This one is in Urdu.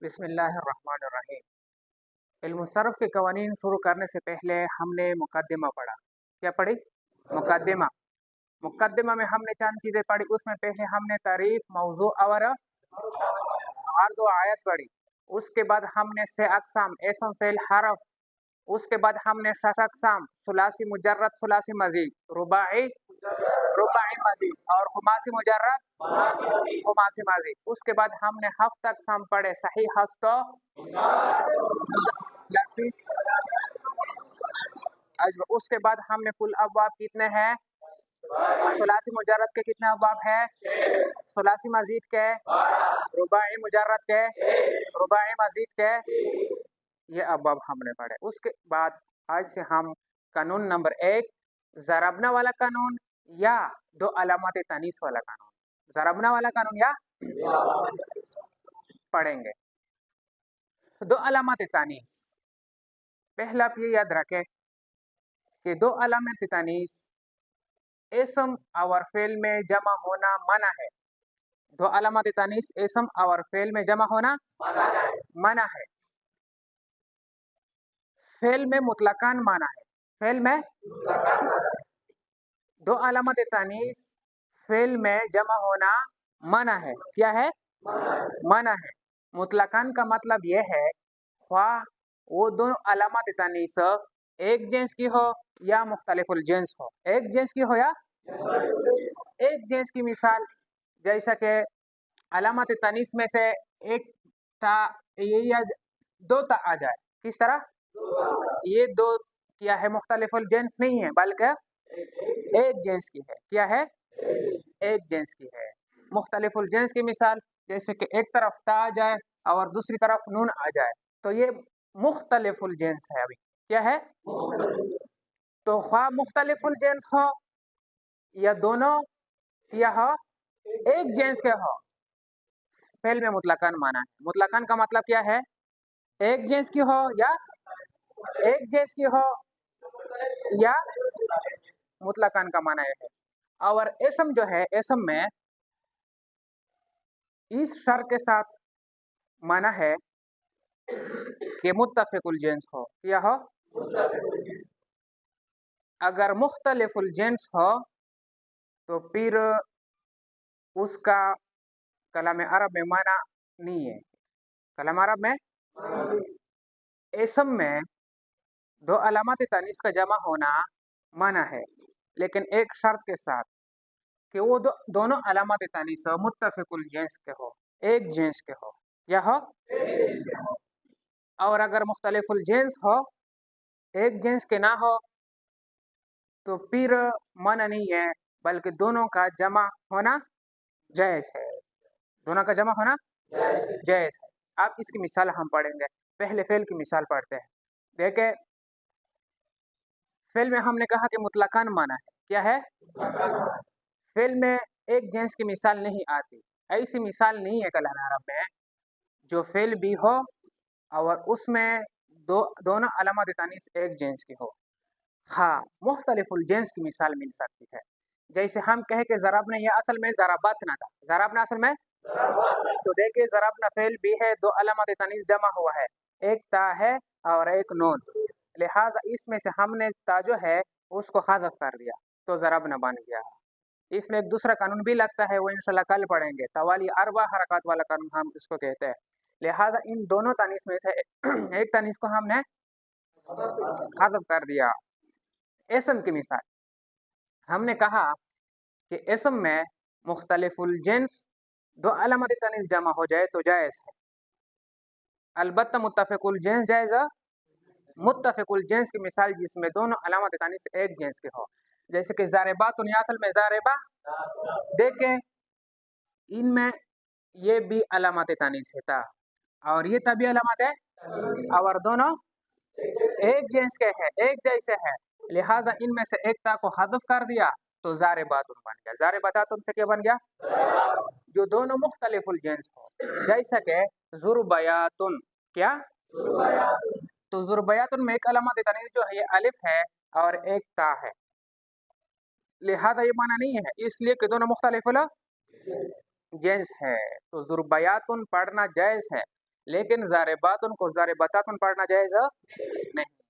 بسم اللہ الرحمن الرحیم۔ علم صرف کے قوانین شروع کرنے سے پہلے ہم نے مقدمہ پڑھا۔ کیا پڑھی؟ مقدمہ۔ مقدمہ میں ہم نے چند چیزیں پڑھی۔ اس میں پہلے ہم نے تعریف، موضوع اور عرض و آیت پڑھی۔ اس کے بعد ہم نے 6 اقسام، اسم، فعل، حرف۔ اس کے بعد ہم نے 7 اقسام، ثلاثی مجرد، ثلاثی مزید، رباعی مزید اور خماسی مجرد، خماسی مزید۔ اس کے بعد ہم نے 7 اقسام پڑھے، صحیح، ہست و لفظی، اجر۔ اس کے بعد ہم نے کل ابواب کتنے ہیں؟ ثلاثی مجرد کے کتنے ابواب ہیں؟ ثلاثی مزید کے، رباعی مجرد کے، رباعی مزید کے، یہ ابواب ہم نے پڑھے۔ اس کے بعد آج سے ہم قانون نمبر 1، ضربنا والا قانون یا 2 علامات تانیث والا قانون، ضربنا والا قانون یا پڑھیں گے۔ 2 علامات تانیث، پہلا آپ یہ یاد رکھیں کہ 2 علامات تانیث اسم اور فعل میں جمع ہونا منع ہے۔ 2 علامات تانیث اسم اور فعل میں جمع ہونا منع ہے۔ فعل میں مطلقاً منع ہے، فعل میں 2 علامات تانیث فعل میں جمع ہونا منع ہے۔ کیا ہے؟ منع ہے۔ مطلقاً کا مطلب یہ ہے خواہ وہ دونوں علامات تانیث ایک جنس کی ہو یا مختلف الجنس ہو، ایک جنس کی ہو یا ایک جنس کی مثال جیسا کہ علامات تانیث میں سے ایک تا یا 2 تا آ جائے۔ کس طرح؟ یہ 2 کیا ہے؟ مختلف الجنس نہیں ہے بلکہ ایک جنس کی ہے۔ کیا ہے؟ ایک جنس کی ہے۔ مختلف الجنس کی مثال جیسے کہ ایک طرف تا آ جائے اور دوسری طرف نون آ جائے تو یہ مختلف الجنس ہے۔ ابھی کیا ہے؟ تو خواہ مختلف الجنس ہو یا دونوں یا ہو ایک جنس کے ہو، فعل میں مطلقاً مانا ہے۔ مطلقاً کا مطلب کیا ہے؟ ایک جنس کی ہو یا ایک جنس کی ہو یا مطلقاً کا معنی ہے۔ اور اسم جو ہے، اسم میں اس شرط کے ساتھ معنی ہے کہ متفق الجنس ہو۔ کیا ہو؟ اگر مختلف الجنس ہو تو پھر اس کا کلام عرب میں معنی نہیں ہے۔ کلام عرب میں اسم میں 2 علامات تانیث کا جمع ہونا منع ہے، لیکن ایک شرط کے ساتھ کہ وہ دونوں علامات تانیث متفق الجنس کے ہو، ایک جنس کے ہو یا ہو۔ اور اگر مختلف الجنس ہو، ایک جنس کے نہ ہو تو پھر منع نہیں ہے بلکہ دونوں کا جمع ہونا جائز ہے، دونوں کا جمع ہونا جائز ہے۔ اب اس کی مثال ہم پڑھیں گے۔ پہلے فعل کی مثال پڑھتے ہیں۔ دیکھیں، فعل میں ہم نے کہا کہ مطلقاً معنی ہے۔ کیا ہے؟ فعل میں ایک جنس کی مثال نہیں آتی، ایسی مثال نہیں ہے کلام عرب میں جو فعل بھی ہو اور اس میں دونوں علامات تانیث ایک جنس کی ہو۔ ہاں، مختلف الجنس کی مثال مل سکتی ہے، جیسے ہم کہیں کہ ضربنا، یہ اصل میں ضربتنا تھا، ضربنا اصل میں تو دیکھیں ضربنا فعل بھی ہے، 2 علامات تانیث جمع ہوا ہے، ایک تا ہے اور ایک نون، لہٰذا اس میں سے ہم نے تا جو ہے اس کو حذف کر دیا تو ضربنا بن گیا۔ اس میں ایک دوسرا قانون بھی لگتا ہے، وہ انشاءاللہ کل پڑھیں گے، توالی 4 حرکات والا قانون ہم اس کو کہتے ہیں۔ لہٰذا ان دونوں تانیث میں سے ایک تانیث کو ہم نے حذف کر دیا۔ اسم کی مثال ہم نے کہا کہ اسم میں مختلف الجنس 2 علامات تانیث جمع ہو جائے تو جائز ہے، البتہ متفق الجنس جائز ہے۔ متفق الجنس کی مثال جس میں دونوں علامات تانیث ایک جنس کے ہو، جیسے کہ ضاربات، یا اصل میں ضاربہ، دیکھیں ان میں یہ بھی علامات تانیث ہے، اور یہ تبھی علامات ہے اور دونوں ایک جنس کے ہے، ایک جیسے ہے، لہٰذا ان میں سے ایک تا کو حذف کر دیا تو ضاربات بن گیا۔ ضاربات سے کیا بن گیا؟ جو دونوں مختلف الجنس ہو، جیسا کہ ضربیات۔ کیا؟ تو ضربیات میں ایک علامات تانیث جو ہے یہ الف ہے اور ایک تا ہے، لہذا یہ معنی نہیں ہے، اس لیے کہ دونوں مختلف جنس ہے تو ضربیات پڑھنا جائز ہے۔ لیکن ضارباتن کو ضارباتن پڑھنا جائز نہیں.